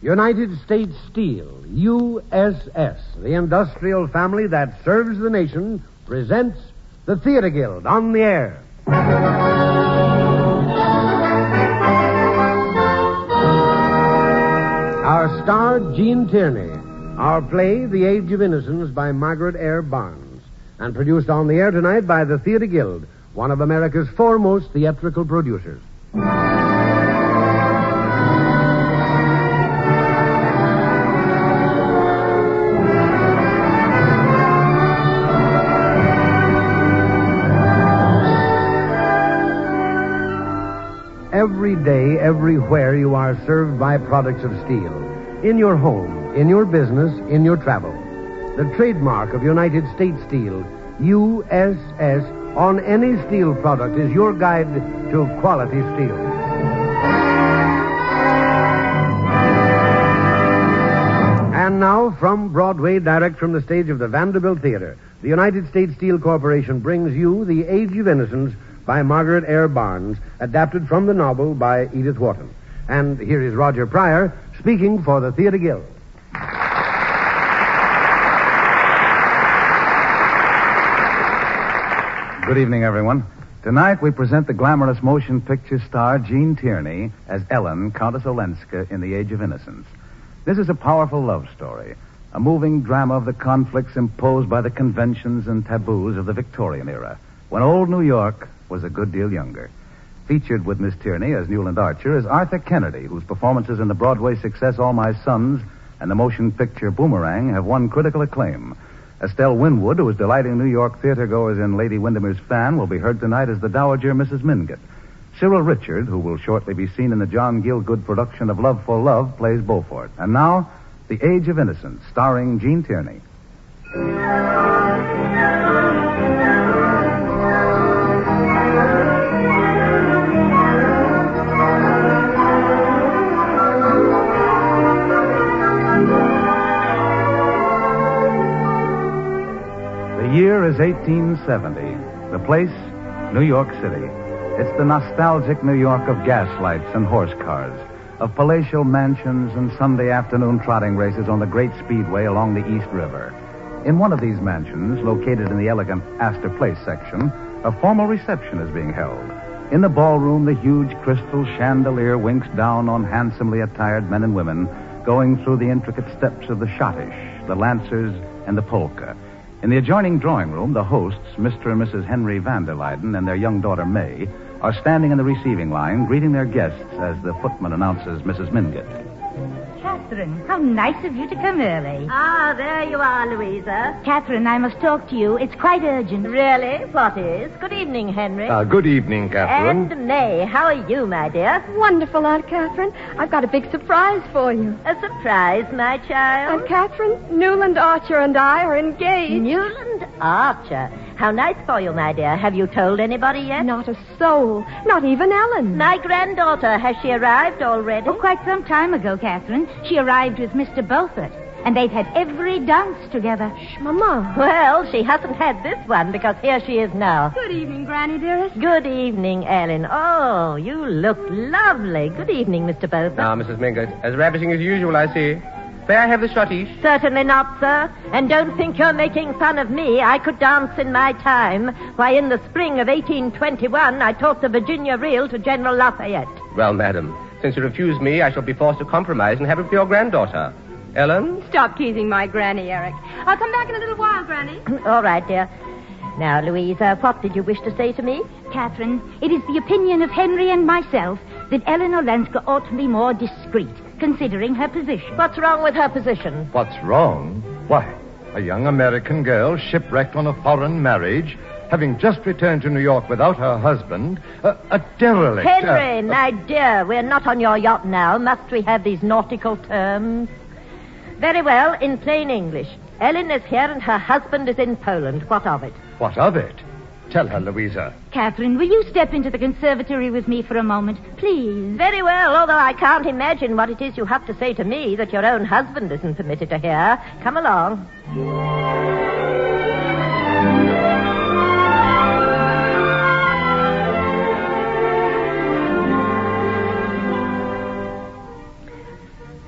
United States Steel, USS, the industrial family that serves the nation, presents the Theater Guild on the air. Our star, Gene Tierney. Our play, The Age of Innocence, by Margaret Eyre Barnes. And produced on the air tonight by the Theater Guild, one of America's foremost theatrical producers. Every day, everywhere, you are served by products of steel. In your home, in your business, in your travel. The trademark of United States Steel, USS, on any steel product is your guide to quality steel. And now, from Broadway, direct from the stage of the Vanderbilt Theater, the United States Steel Corporation brings you The Age of Innocence by Margaret Eyre Barnes, adapted from the novel by Edith Wharton. And here is Roger Pryor speaking for the Theater Guild. Good evening, everyone. Tonight we present the glamorous motion picture star Gene Tierney as Ellen, Countess Olenska, in The Age of Innocence. This is a powerful love story, a moving drama of the conflicts imposed by the conventions and taboos of the Victorian era, when old New York was a good deal younger. Featured with Miss Tierney as Newland Archer is Arthur Kennedy, whose performances in the Broadway success All My Sons and the motion picture Boomerang have won critical acclaim. Estelle Winwood, who is delighting New York theatergoers in Lady Windermere's Fan, will be heard tonight as the Dowager Mrs. Mingott. Cyril Richard, who will shortly be seen in the John Gielgud production of Love for Love, plays Beaufort. And now, The Age of Innocence, starring Gene Tierney. The year is 1870. The place, New York City. It's the nostalgic New York of gaslights and horse cars, of palatial mansions and Sunday afternoon trotting races on the great speedway along the East River. In one of these mansions, located in the elegant Astor Place section, a formal reception is being held. In the ballroom, the huge crystal chandelier winks down on handsomely attired men and women going through the intricate steps of the schottisch, the lancers, and the polka. In the adjoining drawing room, the hosts, Mr. and Mrs. Henry van der Leyden and their young daughter May, are standing in the receiving line, greeting their guests as the footman announces Mrs. Mingott. Catherine, how nice of you to come early. Ah, there you are, Louisa. Catherine, I must talk to you. It's quite urgent. Really? What is? Good evening, Henry. Good evening, Catherine. And May, how are you, my dear? Wonderful, Aunt Catherine. I've got a big surprise for you. A surprise, my child? Aunt Catherine, Newland Archer and I are engaged. Newland Archer? How nice for you, my dear. Have you told anybody yet? Not a soul. Not even Ellen. My granddaughter, has she arrived already? Oh, quite some time ago, Catherine. She arrived with Mr. Beaufort, and they've had every dance together. Shh, Mama. Well, she hasn't had this one, because here she is now. Good evening, Granny, dearest. Good evening, Ellen. Oh, you look lovely. Good evening, Mr. Beaufort. Now, Mrs. Mingott, as ravishing as usual, I see. May I have the schottisch? Certainly not, sir. And don't think you're making fun of me. I could dance in my time. Why, in the spring of 1821, I taught the Virginia reel to General Lafayette. Well, madam, since you refuse me, I shall be forced to compromise and have it for your granddaughter. Ellen? Stop teasing my Granny, Eric. I'll come back in a little while, Granny. All right, dear. Now, Louisa, what did you wish to say to me? Catherine, it is the opinion of Henry and myself that Ellen Olenska ought to be more discreet, considering her position. What's wrong with her position? What's wrong? Why, a young American girl shipwrecked on a foreign marriage, having just returned to New York without her husband, a derelict. Henry, my dear, we're not on your yacht now. Must we have these nautical terms? Very well, in plain English. Ellen is here and her husband is in Poland. What of it? What of it? Tell her, Louisa. Catherine, will you step into the conservatory with me for a moment, please? Very well, although I can't imagine what it is you have to say to me that your own husband isn't permitted to hear. Come along.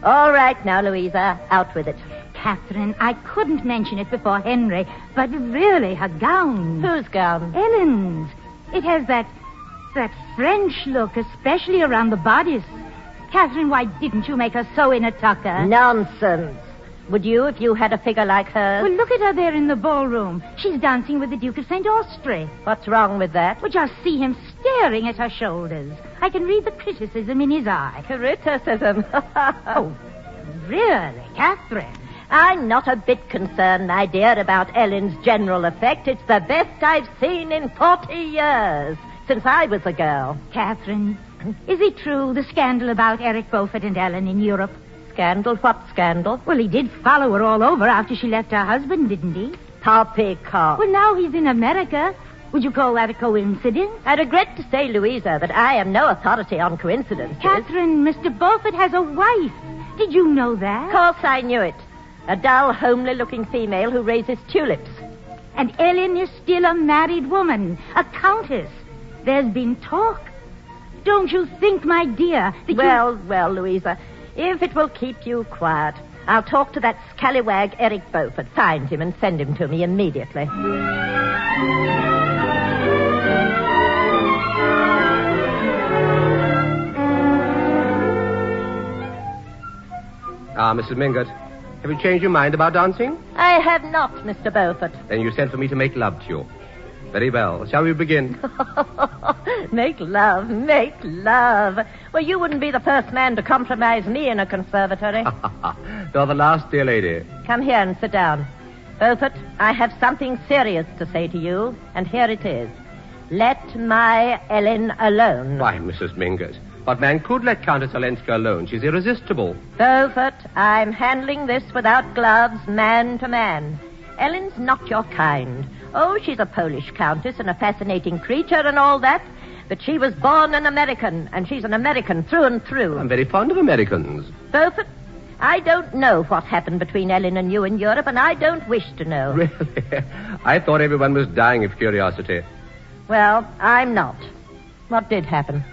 All right. right now, Louisa. Out with it. Catherine, I couldn't mention it before Henry, but really, her gown. Whose gown? Ellen's. It has that French look, especially around the bodice. Catherine, why didn't you make her sew in a tucker? Nonsense. Would you if you had a figure like hers? Well, look at her there in the ballroom. She's dancing with the Duke of St. Austray. What's wrong with that? Well, just see him staring at her shoulders. I can read the criticism in his eye. Criticism? Oh, really, Catherine? I'm not a bit concerned, my dear, about Ellen's general effect. It's the best I've seen in 40 years, since I was a girl. Catherine, is it true, the scandal about Eric Beaufort and Ellen in Europe? Scandal? What scandal? Well, he did follow her all over after she left her husband, didn't he? Poppycock. Well, now he's in America. Would you call that a coincidence? I regret to say, Louisa, that I am no authority on coincidences. Catherine, Mr. Beaufort has a wife. Did you know that? Of course I knew it. A dull, homely-looking female who raises tulips. And Ellen is still a married woman, a countess. There's been talk. Don't you think, my dear, that Well, Louisa, if it will keep you quiet, I'll talk to that scallywag Eric Beaufort, find him and send him to me immediately. Mrs. Mingott, have you changed your mind about dancing? I have not, Mr. Beaufort. Then you sent for me to make love to you. Very well. Shall we begin? Make love. Well, you wouldn't be the first man to compromise me in a conservatory. You're the last, dear lady. Come here and sit down. Beaufort, I have something serious to say to you, and here it is. Let my Ellen alone. Why, Mrs. Mingott, what man could let Countess Olenska alone? She's irresistible. Beaufort, I'm handling this without gloves, man to man. Ellen's not your kind. Oh, she's a Polish countess and a fascinating creature and all that. But she was born an American, and she's an American through and through. I'm very fond of Americans. Beaufort, I don't know what happened between Ellen and you in Europe, and I don't wish to know. Really? I thought everyone was dying of curiosity. Well, I'm not. What did happen?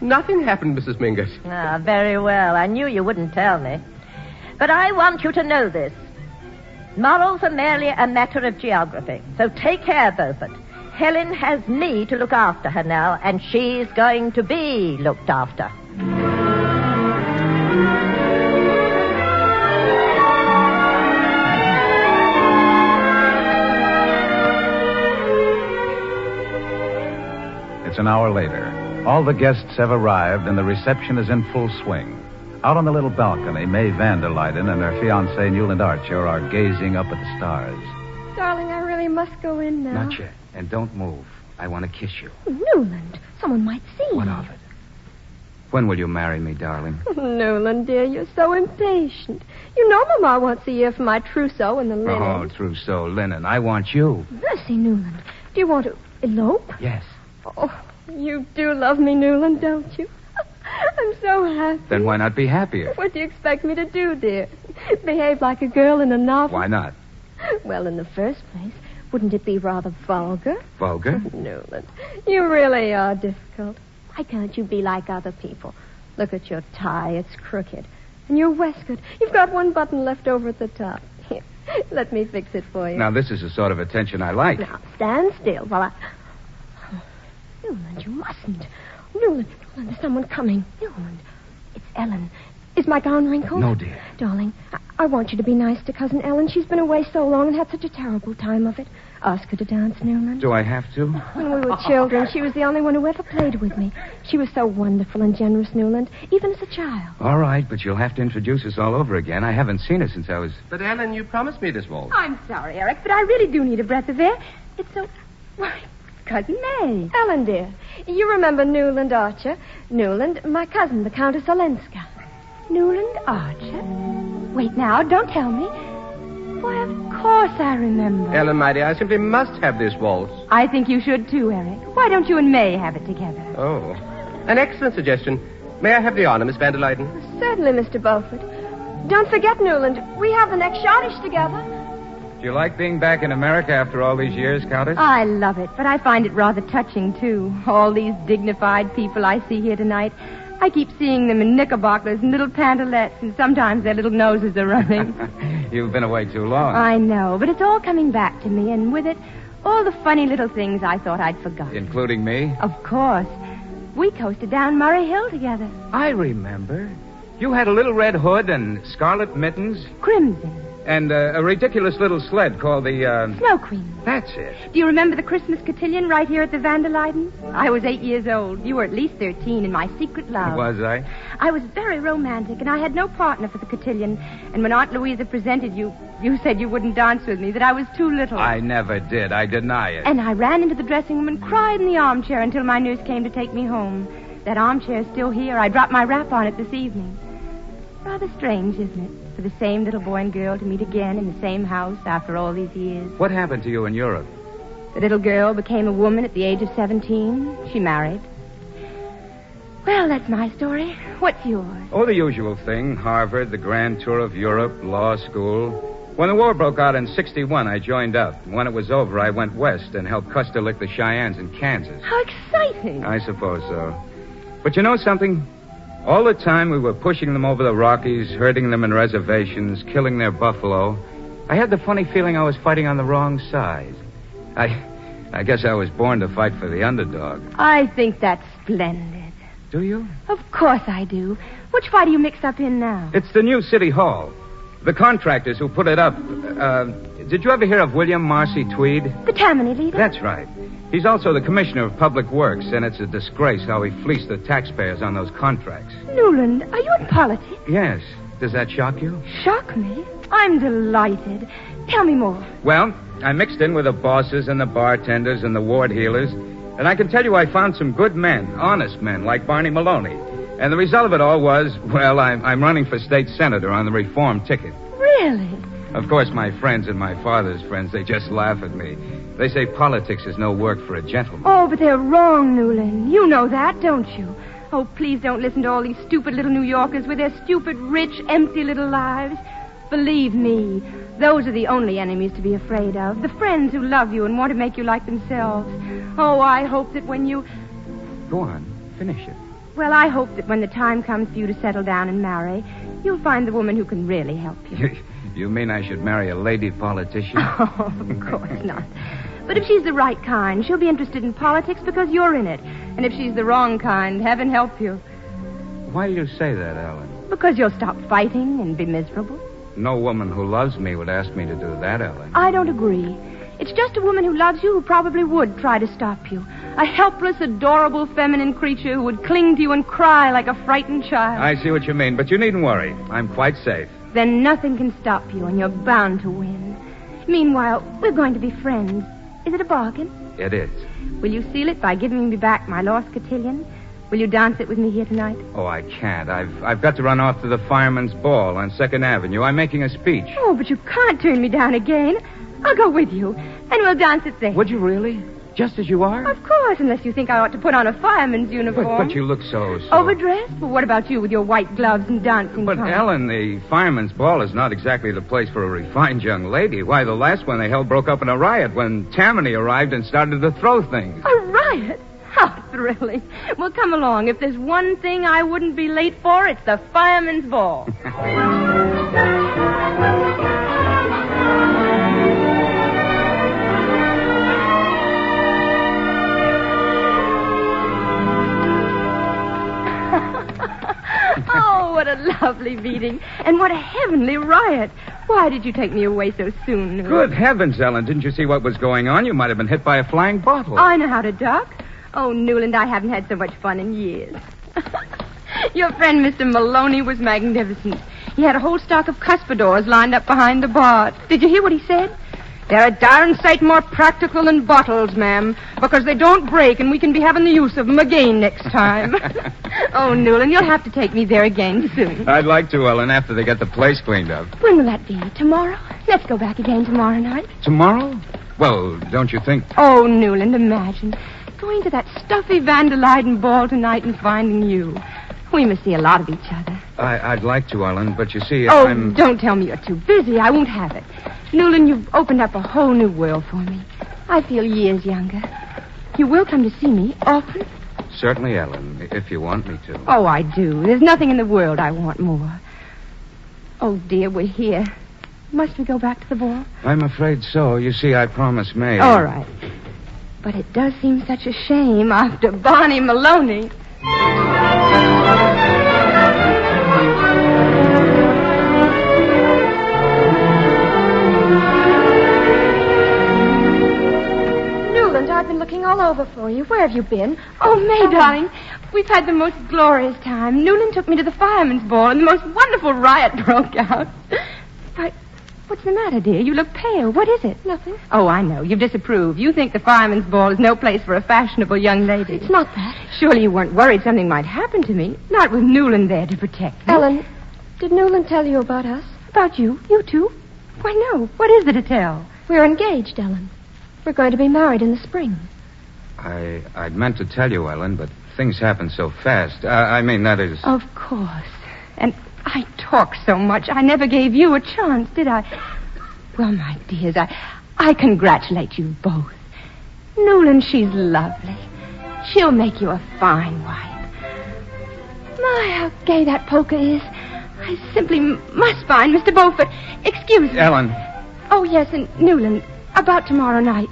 Nothing happened, Mrs. Mingott. Ah, very well. I knew you wouldn't tell me. But I want you to know this. Morals are merely a matter of geography. So take care, Beaufort. Helen has me to look after her now, and she's going to be looked after. It's an hour later. All the guests have arrived, and the reception is in full swing. Out on the little balcony, May Vanderluyden and her fiancé, Newland Archer, are gazing up at the stars. Darling, I really must go in now. Not yet. And don't move. I want to kiss you. Newland, someone might see. What of it? When will you marry me, darling? Newland, dear, you're so impatient. You know Mama wants a year for my trousseau and the linen. Oh, trousseau, linen. I want you. Mercy, Newland. Do you want to elope? Yes. Oh, you do love me, Newland, don't you? I'm so happy. Then why not be happier? What do you expect me to do, dear? Behave like a girl in a novel? Why not? Well, in the first place, wouldn't it be rather vulgar? Vulgar? Newland, you really are difficult. Why can't you be like other people? Look at your tie. It's crooked. And your waistcoat. You've got one button left over at the top. Here, let me fix it for you. Now, this is the sort of attention I like. Now, stand still while I... Newland, you mustn't. Newland, there's someone coming. Newland, it's Ellen. Is my gown wrinkled? No, dear. Darling, I want you to be nice to Cousin Ellen. She's been away so long and had such a terrible time of it. Ask her to dance, Newland. Do I have to? When we were children, she was the only one who ever played with me. She was so wonderful and generous, Newland, even as a child. All right, but you'll have to introduce us all over again. I haven't seen her since I was... But, Ellen, you promised me this waltz. I'm sorry, Eric, but I really do need a breath of air. It's so... Why, Cousin May. Ellen, dear, you remember Newland Archer? Newland, my cousin, the Countess Olenska. Newland Archer? Wait now, don't tell me. Why, of course I remember. Ellen, my dear, I simply must have this waltz. I think you should too, Eric. Why don't you and May have it together? Oh, an excellent suggestion. May I have the honor, Miss Vanderluyden? Certainly, Mr. Beaufort. Don't forget, Newland, we have the next schottische together. Do you like being back in America after all these years, Countess? I love it, but I find it rather touching, too. All these dignified people I see here tonight. I keep seeing them in knickerbockers and little pantalettes, and sometimes their little noses are running. You've been away too long. I know, but it's all coming back to me, and with it, all the funny little things I thought I'd forgotten. Including me? Of course. We coasted down Murray Hill together. I remember. You had a little red hood and scarlet mittens. Crimson. And a ridiculous little sled called the, Snow Queen. That's it. Do you remember the Christmas cotillion right here at the Vanderleidens? I was 8 years old. You were at least 13 in my secret love. Was I? I was very romantic, and I had no partner for the cotillion. And when Aunt Louisa presented you, you said you wouldn't dance with me, that I was too little. I never did. I deny it. And I ran into the dressing room and cried in the armchair until my nurse came to take me home. That armchair's still here. I dropped my wrap on it this evening. Rather strange, isn't it? For the same little boy and girl to meet again in the same house after all these years. What happened to you in Europe? The little girl became a woman at the age of 17. She married. Well, that's my story. What's yours? Oh, the usual thing. Harvard, the grand tour of Europe, law school. When the war broke out in 61, I joined up. When it was over, I went west and helped Custer lick the Cheyennes in Kansas. How exciting. I suppose so. But you know something? All the time we were pushing them over the Rockies, herding them in reservations, killing their buffalo, I had the funny feeling I was fighting on the wrong side. I guess I was born to fight for the underdog. I think that's splendid. Do you? Of course I do. Which fight are you mixed up in now? It's the new city hall. The contractors who put it up. Did you ever hear of William Marcy Tweed? The Tammany leader? That's right. He's also the commissioner of public works, and it's a disgrace how he fleeced the taxpayers on those contracts. Newland, are you in politics? Yes. Does that shock you? Shock me? I'm delighted. Tell me more. Well, I mixed in with the bosses and the bartenders and the ward healers, and I can tell you I found some good men, honest men, like Barney Maloney. And the result of it all was, well, I'm running for state senator on the reform ticket. Really? Of course, my friends and my father's friends, they just laugh at me. They say politics is no work for a gentleman. Oh, but they're wrong, Newland. You know that, don't you? Oh, please don't listen to all these stupid little New Yorkers with their stupid, rich, empty little lives. Believe me, those are the only enemies to be afraid of. The friends who love you and want to make you like themselves. Oh, I hope that when you... Go on. Finish it. Well, I hope that when the time comes for you to settle down and marry, you'll find the woman who can really help you. You mean I should marry a lady politician? Oh, of course not. But if she's the right kind, she'll be interested in politics because you're in it. And if she's the wrong kind, heaven help you. Why do you say that, Ellen? Because you'll stop fighting and be miserable. No woman who loves me would ask me to do that, Ellen. I don't agree. It's just a woman who loves you who probably would try to stop you. A helpless, adorable, feminine creature who would cling to you and cry like a frightened child. I see what you mean, but you needn't worry. I'm quite safe. Then nothing can stop you, and you're bound to win. Meanwhile, we're going to be friends. Is it a bargain? It is. Will you seal it by giving me back my lost cotillion? Will you dance it with me here tonight? Oh, I can't. I've got to run off to the Fireman's Ball on 2nd Avenue. I'm making a speech. Oh, but you can't turn me down again. I'll go with you, and we'll dance it there. Would you really? Just as you are? Of course, unless you think I ought to put on a fireman's uniform. But you look so... Overdressed? But what about you with your white gloves and dancing But, pumps? Ellen, the Fireman's Ball is not exactly the place for a refined young lady. Why, the last one they held broke up in a riot when Tammany arrived and started to throw things. A riot? How thrilling. Well, come along. If there's one thing I wouldn't be late for, it's the Fireman's Ball. Oh, what a lovely meeting. And what a heavenly riot. Why did you take me away so soon? Good heavens, Ellen. Didn't you see what was going on? You might have been hit by a flying bottle. I know how to duck. Oh, Newland, I haven't had so much fun in years. Your friend, Mr. Maloney, was magnificent. He had a whole stock of cuspidors lined up behind the bar. Did you hear what he said? They're a darn sight more practical than bottles, ma'am, because they don't break and we can be having the use of them again next time. Oh, Newland, you'll have to take me there again soon. I'd like to, Ellen, after they get the place cleaned up. When will that be? Tomorrow? Let's go back again tomorrow night. Tomorrow? Well, don't you think... Oh, Newland, imagine going to that stuffy Vanderleiden ball tonight and finding you. We must see a lot of each other. I'd like to, Ellen, but you see, Oh, I'm... don't tell me you're too busy. I won't have it. Newland, you've opened up a whole new world for me. I feel years younger. You will come to see me often? Certainly, Ellen, if you want me to. Oh, I do. There's nothing in the world I want more. Oh, dear, we're here. Must we go back to the ball? I'm afraid so. You see, I promised May. All right. But it does seem such a shame after Barney Maloney. Newland, I've been looking all over for you. Where have you been? Oh, May, darling, we've had the most glorious time. Newland took me to the fireman's ball, and the most wonderful riot broke out. What's the matter, dear? You look pale. What is it? Nothing. Oh, I know. You disapprove. You think the fireman's ball is no place for a fashionable young lady. It's not that. Surely you weren't worried something might happen to me. Not with Newland there to protect me. Ellen, did Newland tell you about us? About you? You too? Why, no. What is there to tell? We're engaged, Ellen. We're going to be married in the spring. I'd meant to tell you, Ellen, but things happen so fast. I mean, that is... Of course. And I talk so much. I never gave you a chance, did I? Well, my dears, I congratulate you both. Newland, she's lovely. She'll make you a fine wife. My, how gay that polka is. I simply must find Mr. Beaufort. Excuse me. Ellen. Oh, yes, and Newland, about tomorrow night.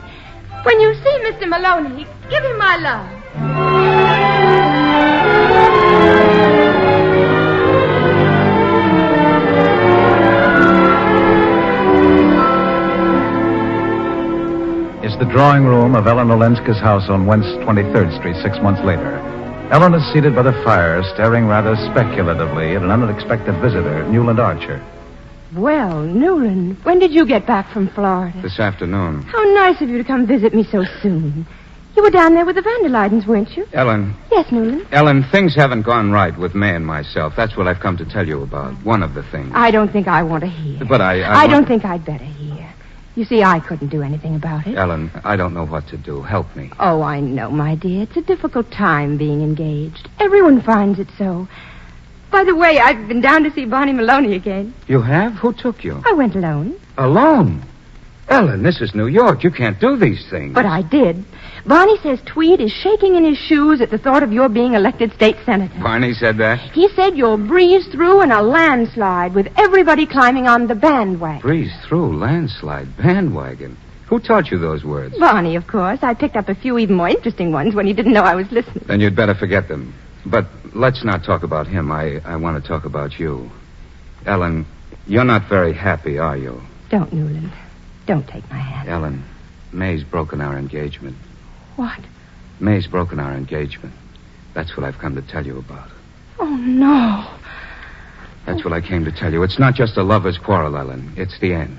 When you see Mr. Maloney, give him my love. It's the drawing room of Ellen Olenska's house on West 23rd Street 6 months later. Ellen is seated by the fire, staring rather speculatively at an unexpected visitor, Newland Archer. Well, Newland, when did you get back from Florida? This afternoon. How nice of you to come visit me so soon. You were down there with the Vanderlydens, weren't you? Ellen. Yes, Newland. Ellen, things haven't gone right with May and myself. That's what I've come to tell you about. One of the things. I don't think I want to hear. But I don't think I'd better hear. You see, I couldn't do anything about it. Ellen, I don't know what to do. Help me. Oh, I know, my dear. It's a difficult time being engaged. Everyone finds it so. By the way, I've been down to see Barney Maloney again. You have? Who took you? I went alone. Alone? Ellen, this is New York. You can't do these things. But I did. Barney says Tweed is shaking in his shoes at the thought of your being elected state senator. Barney said that? He said you'll breeze through in a landslide with everybody climbing on the bandwagon. Breeze through? Landslide? Bandwagon? Who taught you those words? Barney, of course. I picked up a few even more interesting ones when he didn't know I was listening. Then you'd better forget them. But let's not talk about him. I want to talk about you. Ellen, you're not very happy, are you? Don't, Newland. Don't take my hand. Ellen, May's broken our engagement. What? May's broken our engagement. That's what I've come to tell you about. Oh, no. That's what I came to tell you. It's not just a lover's quarrel, Ellen. It's the end.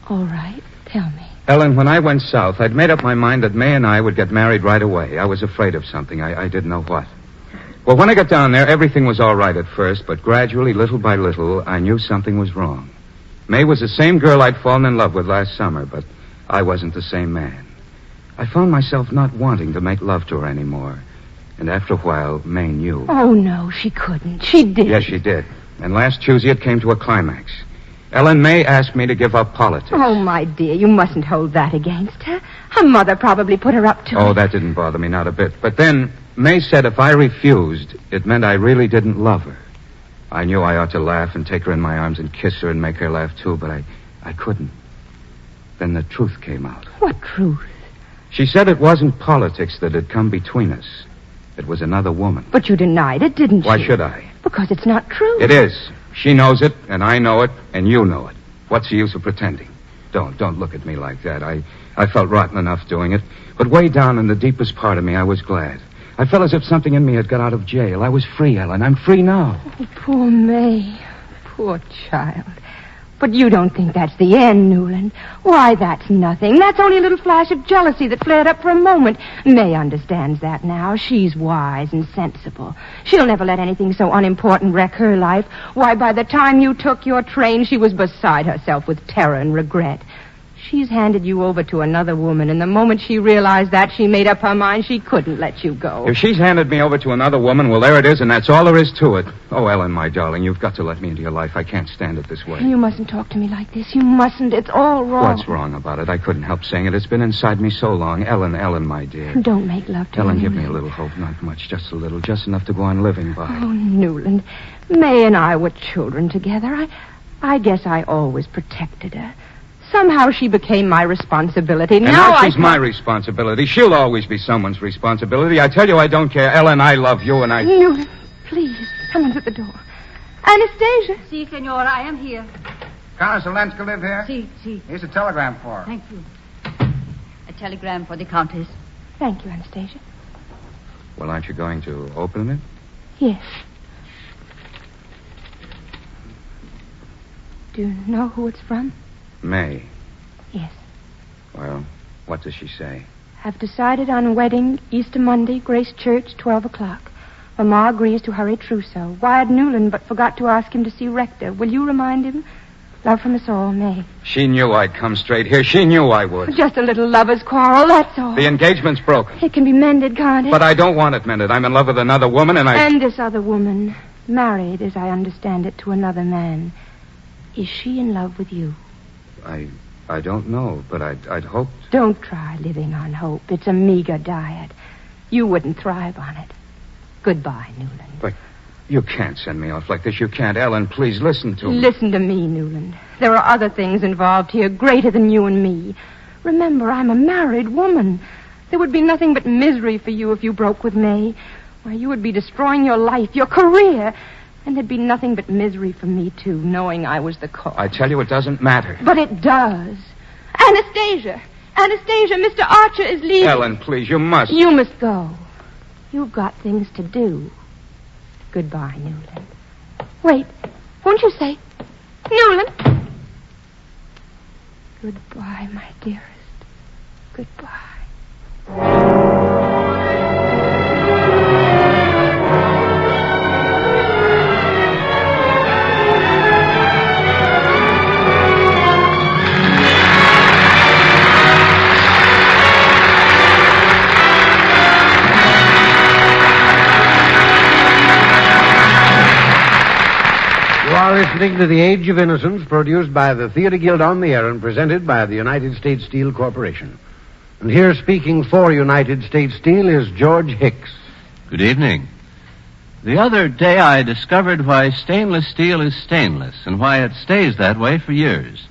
All right. Tell me. Ellen, when I went south, I'd made up my mind that May and I would get married right away. I was afraid of something. I didn't know what. Well, when I got down there, everything was all right at first, but gradually, little by little, I knew something was wrong. May was the same girl I'd fallen in love with last summer, but I wasn't the same man. I found myself not wanting to make love to her anymore. And after a while, May knew. Oh, no, she couldn't. She did. Yes, she did. And last Tuesday, it came to a climax. Ellen, May asked me to give up politics. Oh, my dear, you mustn't hold that against her. Her mother probably put her up to Oh, it. that didn't bother me, not a bit. But then, May said if I refused, it meant I really didn't love her. I knew I ought to laugh and take her in my arms and kiss her and make her laugh, too, but I couldn't. Then the truth came out. What truth? She said it wasn't politics that had come between us. It was another woman. But you denied it, didn't you? Why should I? Because it's not true. It is. She knows it, and I know it, and you know it. What's the use of pretending? Don't look at me like that. I felt rotten enough doing it. But way down in the deepest part of me, I was glad. I felt as if something in me had got out of jail. I was free, Ellen. I'm free now. Oh, poor May. Poor child. But you don't think that's the end, Newland. Why, that's nothing. That's only a little flash of jealousy that flared up for a moment. May understands that now. She's wise and sensible. She'll never let anything so unimportant wreck her life. Why, by the time you took your train, she was beside herself with terror and regret. She's handed you over to another woman, and the moment she realized that, she made up her mind she couldn't let you go. If she's handed me over to another woman, well, there it is, and that's all there is to it. Oh, Ellen, my darling, you've got to let me into your life. I can't stand it this way. You mustn't talk to me like this. You mustn't. It's all wrong. What's wrong about it? I couldn't help saying it. It's been inside me so long. Ellen, my dear. Don't make love to Ellen, me. give me a little hope. Not much, just a little. Just enough to go on living by. Oh, Newland. May and I were children together. I guess I always protected her. Somehow she became my responsibility. And now she's my responsibility. She'll always be someone's responsibility. I tell you I don't care. Ellen, I love you and I... Newland, please, someone's at the door. Anastasia. Si, senora, I am here. Countess Olenska live here? Si. Here's a telegram for her. Thank you. A telegram for the Countess. Thank you, Anastasia. Well, aren't you going to open it? Yes. Do you know who it's from? May. Yes. Well, what does she say? I've decided on wedding Easter Monday, Grace Church, 12 o'clock. Mama agrees to hurry trousseau. Wired Newland, but forgot to ask him to see Rector. Will you remind him? Love from us all, May. She knew I'd come straight here. She knew I would. Just a little lover's quarrel, that's all. The engagement's broken. It can be mended, can't it? But I don't want it mended. I'm in love with another woman and And this other woman, married, as I understand it, to another man. Is she in love with you? I don't know, but I'd hoped. Don't try living on hope. It's a meager diet. You wouldn't thrive on it. Goodbye, Newland. But you can't send me off like this. You can't. Ellen, please listen to me. Listen to me, Newland. There are other things involved here, greater than you and me. Remember, I'm a married woman. There would be nothing but misery for you if you broke with May. Why, you would be destroying your life, your career. And there'd be nothing but misery for me, too, knowing I was the cause. I tell you, it doesn't matter. But it does. Anastasia, Mr. Archer is leaving. Ellen, please, you must. You must go. You've got things to do. Goodbye, Newland. Wait, won't you say, Newland? Goodbye, my dearest. Goodbye. You are listening to The Age of Innocence, produced by the Theater Guild on the Air and presented by the United States Steel Corporation. And here speaking for United States Steel is George Hicks. Good evening. The other day I discovered why stainless steel is stainless and why it stays that way for years.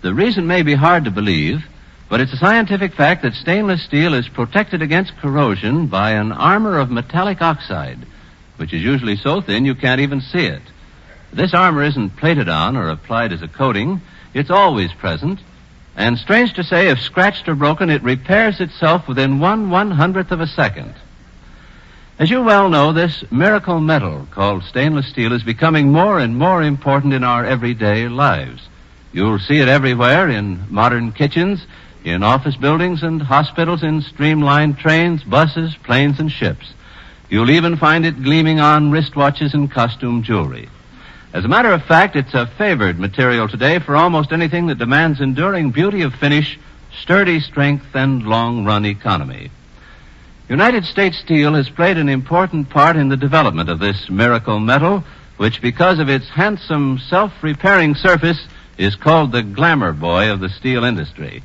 The reason may be hard to believe, but it's a scientific fact that stainless steel is protected against corrosion by an armor of metallic oxide, which is usually so thin you can't even see it. This armor isn't plated on or applied as a coating. It's always present. And strange to say, if scratched or broken, it repairs itself within 1/100th of a second. As you well know, this miracle metal called stainless steel is becoming more and more important in our everyday lives. You'll see it everywhere in modern kitchens, in office buildings and hospitals, in streamlined trains, buses, planes, and ships. You'll even find it gleaming on wristwatches and costume jewelry. As a matter of fact, it's a favored material today for almost anything that demands enduring beauty of finish, sturdy strength, and long-run economy. United States Steel has played an important part in the development of this miracle metal, which, because of its handsome, self-repairing surface, is called the glamour boy of the steel industry.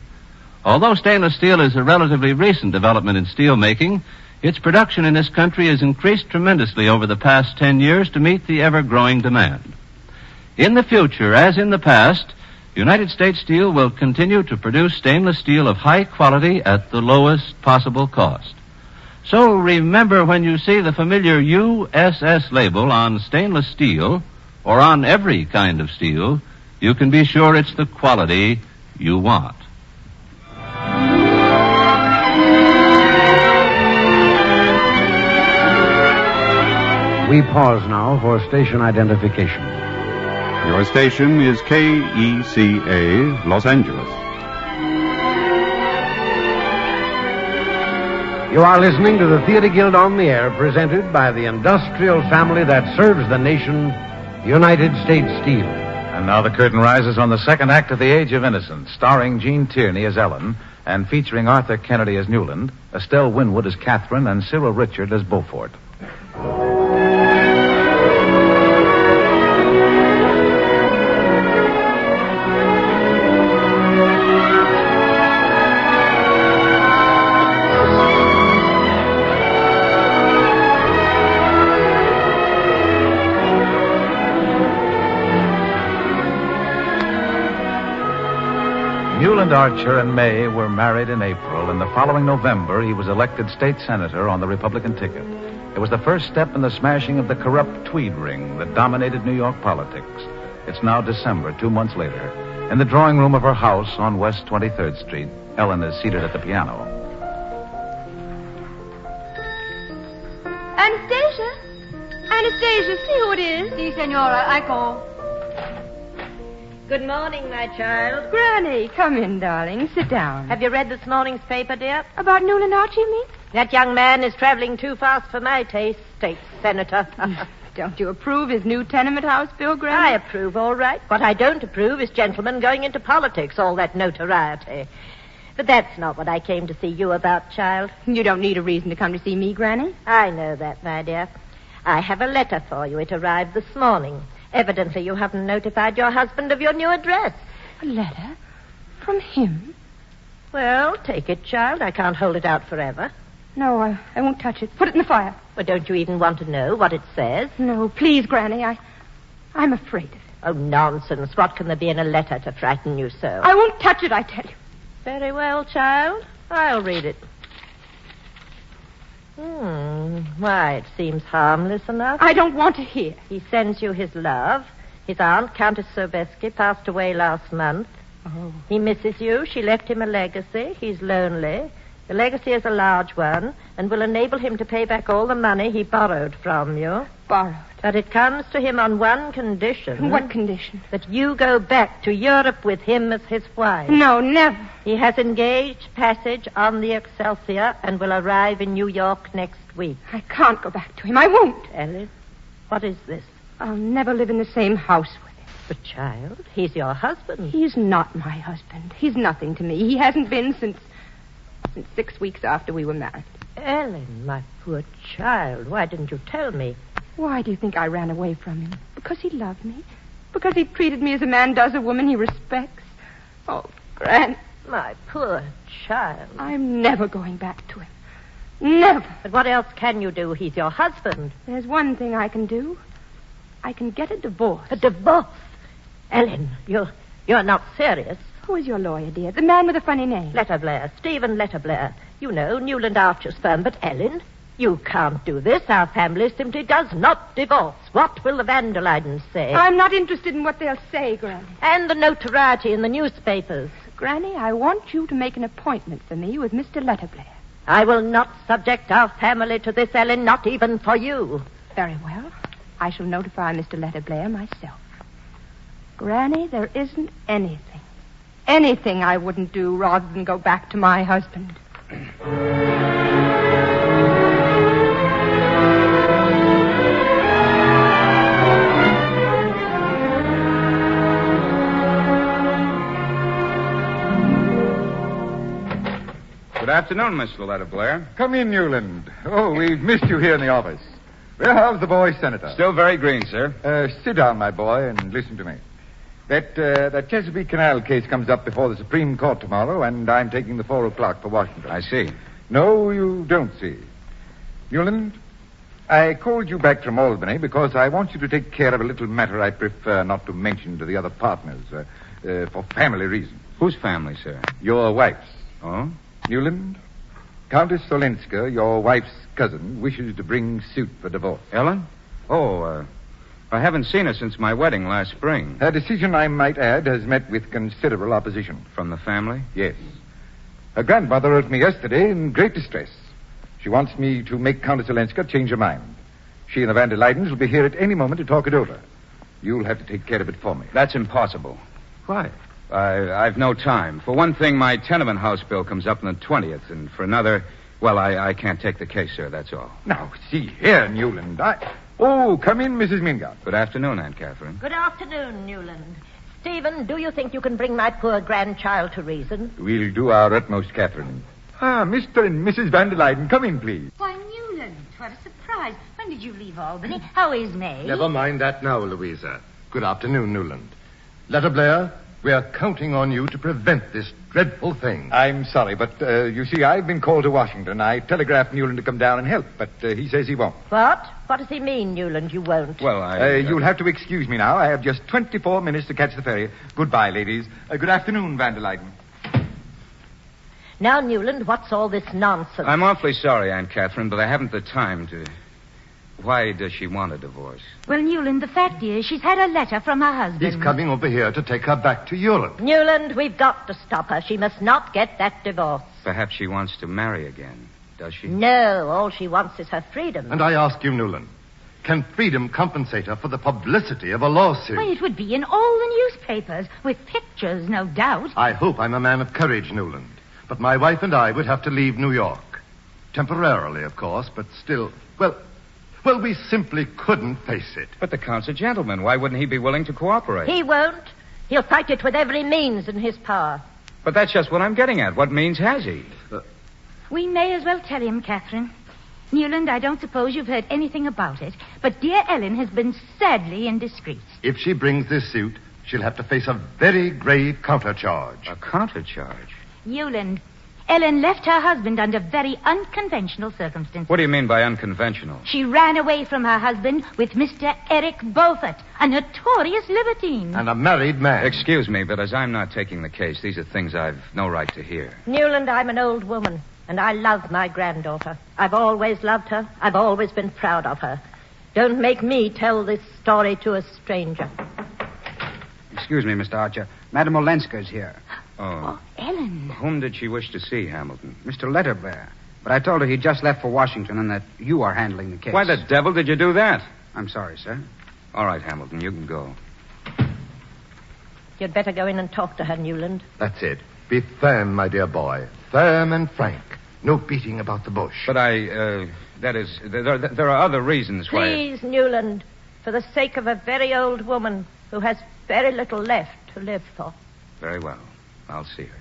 Although stainless steel is a relatively recent development in steel making, its production in this country has increased tremendously over the past 10 years to meet the ever-growing demand. In the future, as in the past, United States Steel will continue to produce stainless steel of high quality at the lowest possible cost. So remember, when you see the familiar USS label on stainless steel, or on every kind of steel, you can be sure it's the quality you want. We pause now for station identification. Your station is KECA, Los Angeles. You are listening to the Theater Guild on the Air, presented by the industrial family that serves the nation, United States Steel. And now the curtain rises on the second act of The Age of Innocence, starring Gene Tierney as Ellen and featuring Arthur Kennedy as Newland, Estelle Winwood as Catherine, and Cyril Richard as Beaufort. Newland Archer and May were married in April, and the following November he was elected state senator on the Republican ticket. It was the first step in the smashing of the corrupt Tweed ring that dominated New York politics. It's now December, 2 months later. In the drawing room of her house on West 23rd Street, Ellen is seated at the piano. Anastasia! Anastasia, see who it is. Si, senora, I go. Good morning, my child. Granny, come in, darling. Sit down. Have you read this morning's paper, dear? About Newland Archer, you mean? That young man is traveling too fast for my taste, state senator. Don't you approve his new tenement house bill, Granny? I approve, all right. What I don't approve is gentlemen going into politics, all that notoriety. But that's not what I came to see you about, child. You don't need a reason to come to see me, Granny. I know that, my dear. I have a letter for you. It arrived this morning. Evidently, you haven't notified your husband of your new address. A letter? From him? Well, take it, child. I can't hold it out forever. No, I won't touch it. Put it in the fire. But don't you even want to know what it says? No, please, Granny. I'm afraid of it. Oh, nonsense. What can there be in a letter to frighten you so? I won't touch it, I tell you. Very well, child. I'll read it. Why, it seems harmless enough. I don't want to hear. He sends you his love. His aunt, Countess Sobeski, passed away last month. Oh. He misses you. She left him a legacy. He's lonely. The legacy is a large one and will enable him to pay back all the money he borrowed from you. Borrowed? But it comes to him on one condition. What condition? That you go back to Europe with him as his wife. No, never. He has engaged passage on the Excelsior and will arrive in New York next week. I can't go back to him. I won't. Ellie, what is this? I'll never live in the same house with him. But, child, he's your husband. He's not my husband. He's nothing to me. He hasn't been since 6 weeks after we were married. Ellen, my poor child, why didn't you tell me? Why do you think I ran away from him? Because he loved me? Because he treated me as a man does a woman he respects? Oh, Gran. My poor child. I'm never going back to him. Never. But what else can you do? He's your husband. There's one thing I can do. I can get a divorce. A divorce? Ellen, you're not serious. Who is your lawyer, dear? The man with a funny name. Letterblair. Stephen Letterblair. You know, Newland Archer's firm. But, Ellen, you can't do this. Our family simply does not divorce. What will the Van der Leydens say? I'm not interested in what they'll say, Granny. And the notoriety in the newspapers. Granny, I want you to make an appointment for me with Mr. Letterblair. I will not subject our family to this, Ellen, not even for you. Very well. I shall notify Mr. Letterblair myself. Granny, there isn't anything I wouldn't do rather than go back to my husband. Good afternoon, Mr. Letterblair. Come in, Newland. Oh, we've missed you here in the office. Well, how's the boy, Senator? Still very green, sir. Sit down, my boy, and listen to me. That Chesapeake Canal case comes up before the Supreme Court tomorrow, and I'm taking the 4 o'clock for Washington. I see. No, you don't see. Newland, I called you back from Albany because I want you to take care of a little matter I prefer not to mention to the other partners, for family reasons. Whose family, sir? Your wife's. Oh? Newland, Countess Olenska, your wife's cousin, wishes to bring suit for divorce. Ellen? Oh, I haven't seen her since my wedding last spring. Her decision, I might add, has met with considerable opposition. From the family? Yes. Her grandmother wrote me yesterday in great distress. She wants me to make Countess Olenska change her mind. She and the Van der Leydens will be here at any moment to talk it over. You'll have to take care of it for me. That's impossible. Why? I've no time. For one thing, my tenement house bill comes up on the 20th, and for another, well, I can't take the case, sir, that's all. Now, see here, Newland, Oh, come in, Mrs. Mingott. Good afternoon, Aunt Catherine. Good afternoon, Newland. Stephen, do you think you can bring my poor grandchild to reason? We'll do our utmost, Catherine. Mr. and Mrs. Van der Luyden, come in, please. Why, Newland, what a surprise. When did you leave Albany? How is May? Never mind that now, Louisa. Good afternoon, Newland. Letta Blair, we are counting on you to prevent this dreadful thing. I'm sorry, but you see, I've been called to Washington. I telegraphed Newland to come down and help, but he says he won't. What? What does he mean, Newland, you won't? Well, You'll have to excuse me now. I have just 24 minutes to catch the ferry. Goodbye, ladies. Good afternoon, Van der Luyden. Now, Newland, what's all this nonsense? I'm awfully sorry, Aunt Catherine, but I haven't the time to... Why does she want a divorce? Well, Newland, the fact is she's had a letter from her husband. He's coming over here to take her back to Europe. Newland, we've got to stop her. She must not get that divorce. Perhaps she wants to marry again, does she? No, all she wants is her freedom. And I ask you, Newland, can freedom compensate her for the publicity of a lawsuit? Why, it would be in all the newspapers, with pictures, no doubt. I hope I'm a man of courage, Newland. But my wife and I would have to leave New York. Temporarily, of course, but still, well, we simply couldn't face it. But the Count's a gentleman. Why wouldn't he be willing to cooperate? He won't. He'll fight it with every means in his power. But that's just what I'm getting at. What means has he? We may as well tell him, Catherine. Newland, I don't suppose you've heard anything about it, but dear Ellen has been sadly indiscreet. If she brings this suit, she'll have to face a very grave countercharge. A countercharge? Newland, Ellen left her husband under very unconventional circumstances. What do you mean by unconventional? She ran away from her husband with Mr. Eric Beaufort, a notorious libertine. And a married man. Excuse me, but as I'm not taking the case, these are things I've no right to hear. Newland, I'm an old woman, and I love my granddaughter. I've always loved her. I've always been proud of her. Don't make me tell this story to a stranger. Excuse me, Mr. Archer. Madame Olenska's here. Oh, Ellen. Whom did she wish to see, Hamilton? Mr. Letterblair. But I told her he'd just left for Washington and that you are handling the case. Why the devil did you do that? I'm sorry, sir. All right, Hamilton, you can go. You'd better go in and talk to her, Newland. That's it. Be firm, my dear boy. Firm and frank. No beating about the bush. But that is, there are other reasons why... Please, Newland, for the sake of a very old woman who has very little left to live for. Very well. I'll see her.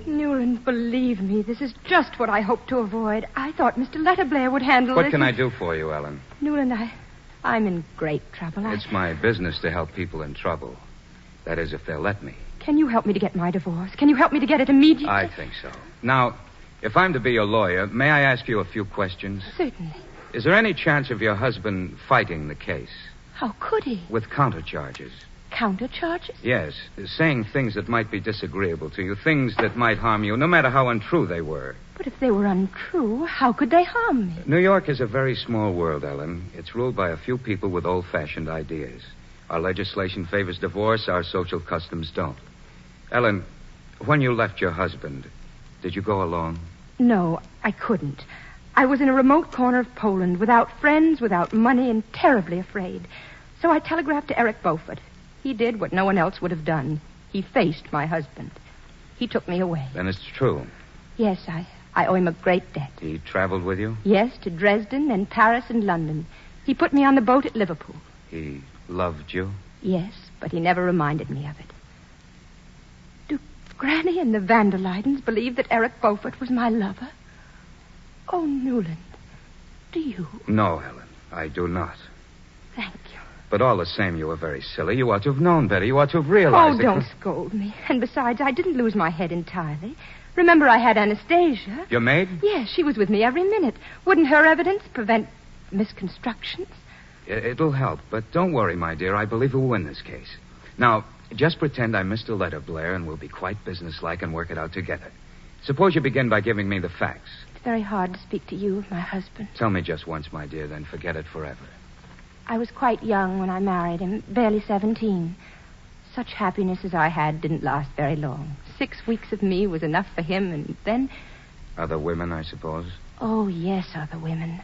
Newland, believe me, this is just what I hoped to avoid. I thought Mr. Letterblair would handle What this. can I do for you, Ellen? Newland, I'm in great trouble. It's my business to help people in trouble. That is, if they'll let me. Can you help me to get my divorce? Can you help me to get it immediately? I think so. Now, if I'm to be your lawyer, may I ask you a few questions? Certainly. Is there any chance of your husband fighting the case? How could he? With countercharges? Countercharges? Yes, saying things that might be disagreeable to you, things that might harm you, no matter how untrue they were. But if they were untrue, how could they harm me? New York is a very small world, Ellen. It's ruled by a few people with old-fashioned ideas. Our legislation favors divorce, our social customs don't. Ellen, when you left your husband, did you go alone? No, I couldn't. I was in a remote corner of Poland, without friends, without money, and terribly afraid. So I telegraphed to Eric Beaufort. He did what no one else would have done. He faced my husband. He took me away. Then it's true. Yes, I owe him a great debt. He traveled with you? Yes, to Dresden and Paris and London. He put me on the boat at Liverpool. He loved you? Yes, but he never reminded me of it. Do Granny and the Van der Luydens believe that Eric Beaufort was my lover? Oh, Newland, do you? No, Helen, I do not. Thank you. But all the same, you were very silly. You ought to have known better. You ought to have realized... Oh, don't scold me. And besides, I didn't lose my head entirely. Remember, I had Anastasia. Your maid? Yes, she was with me every minute. Wouldn't her evidence prevent misconstructions? It'll help, but don't worry, my dear. I believe we'll win this case. Now, just pretend I'm Mr. Letterblair, and we'll be quite businesslike and work it out together. Suppose you begin by giving me the facts. It's very hard to speak to you of my husband. Tell me just once, my dear, then forget it forever. I was quite young when I married him, barely 17. Such happiness as I had didn't last very long. 6 weeks of me was enough for him, and then... Other women, I suppose? Oh, yes, other women.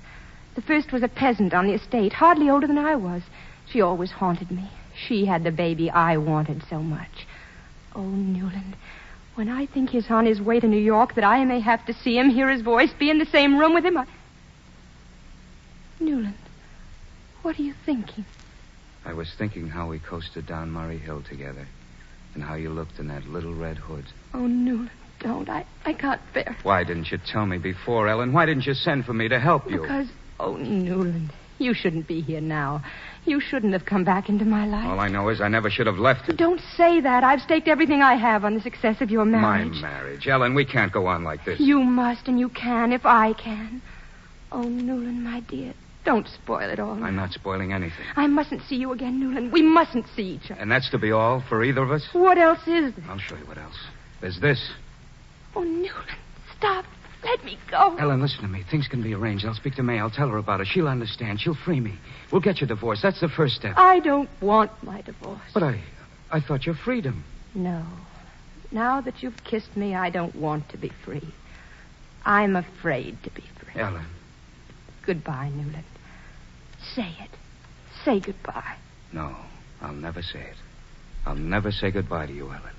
The first was a peasant on the estate, hardly older than I was. She always haunted me. She had the baby I wanted so much. Oh, Newland, when I think he's on his way to New York, that I may have to see him, hear his voice, be in the same room with him, Newland, what are you thinking? I was thinking how we coasted down Murray Hill together, and how you looked in that little red hood. Oh, Newland, don't. I can't bear. Why didn't you tell me before, Ellen? Why didn't you send for me to help you? Because, oh, Newland, you shouldn't be here now. You shouldn't have come back into my life. All I know is I never should have left. Don't say that. I've staked everything I have on the success of your marriage. My marriage. Ellen, we can't go on like this. You must, and you can if I can. Oh, Newland, my dear, don't spoil it all. I'm not spoiling anything. I mustn't see you again, Newland. We mustn't see each other. And that's to be all for either of us? What else is there? I'll show you what else. There's this. Oh, Newland, stop. Let me go. Ellen, listen to me. Things can be arranged. I'll speak to May. I'll tell her about it. She'll understand. She'll free me. We'll get your divorce. That's the first step. I don't want my divorce. But I thought your freedom. No. Now that you've kissed me, I don't want to be free. I'm afraid to be free. Ellen. Goodbye, Newland. Say it. Say goodbye. No, I'll never say it. I'll never say goodbye to you, Ellen.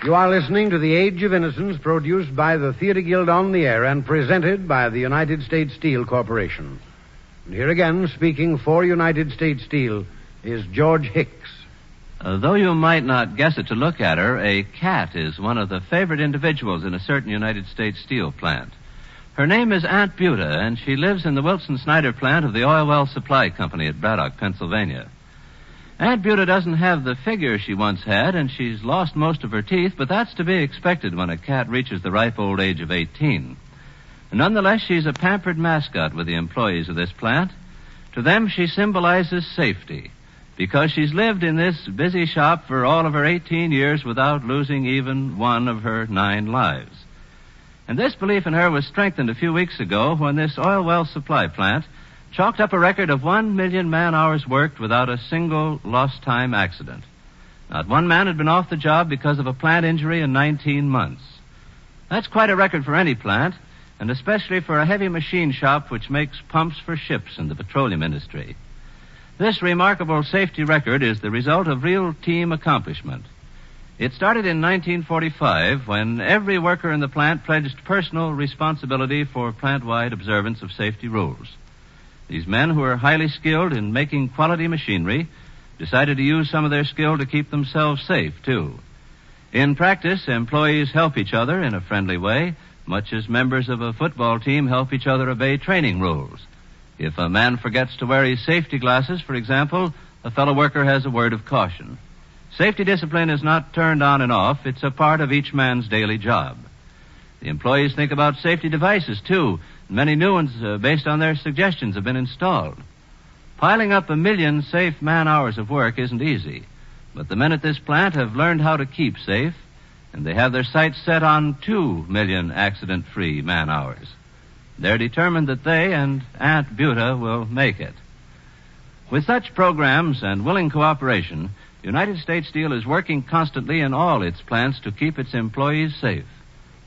You are listening to The Age of Innocence, produced by the Theater Guild on the Air and presented by the United States Steel Corporation. And here again, speaking for United States Steel, is George Hicks. Though you might not guess it to look at her, a cat is one of the favorite individuals in a certain United States steel plant. Her name is Aunt Buta, and she lives in the Wilson Snyder plant of the Oil Well Supply Company at Braddock, Pennsylvania. Aunt Buta doesn't have the figure she once had, and she's lost most of her teeth, but that's to be expected when a cat reaches the ripe old age of 18. Nonetheless, she's a pampered mascot with the employees of this plant. To them, she symbolizes safety, because she's lived in this busy shop for all of her 18 years without losing even one of her 9 lives. And this belief in her was strengthened a few weeks ago when this oil well supply plant chalked up a record of 1 million man-hours worked without a single lost-time accident. Not one man had been off the job because of a plant injury in 19 months. That's quite a record for any plant, and especially for a heavy machine shop which makes pumps for ships in the petroleum industry. This remarkable safety record is the result of real team accomplishment. It started in 1945 when every worker in the plant pledged personal responsibility for plant-wide observance of safety rules. These men, who are highly skilled in making quality machinery, decided to use some of their skill to keep themselves safe, too. In practice, employees help each other in a friendly way, much as members of a football team help each other obey training rules. If a man forgets to wear his safety glasses, for example, a fellow worker has a word of caution. Safety discipline is not turned on and off. It's a part of each man's daily job. The employees think about safety devices, too. Many new ones, based on their suggestions, have been installed. Piling up 1 million safe man-hours of work isn't easy, but the men at this plant have learned how to keep safe, and they have their sights set on 2 million accident-free man-hours. They're determined that they and Aunt Buta will make it. With such programs and willing cooperation, United States Steel is working constantly in all its plants to keep its employees safe.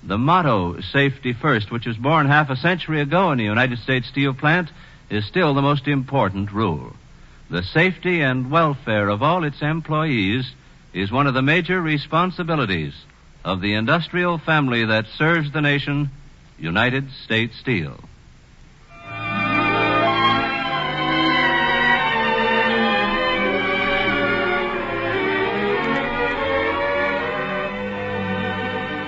The motto, safety first, which was born half a century ago in the United States Steel plant, is still the most important rule. The safety and welfare of all its employees is one of the major responsibilities of the industrial family that serves the nation, United States Steel.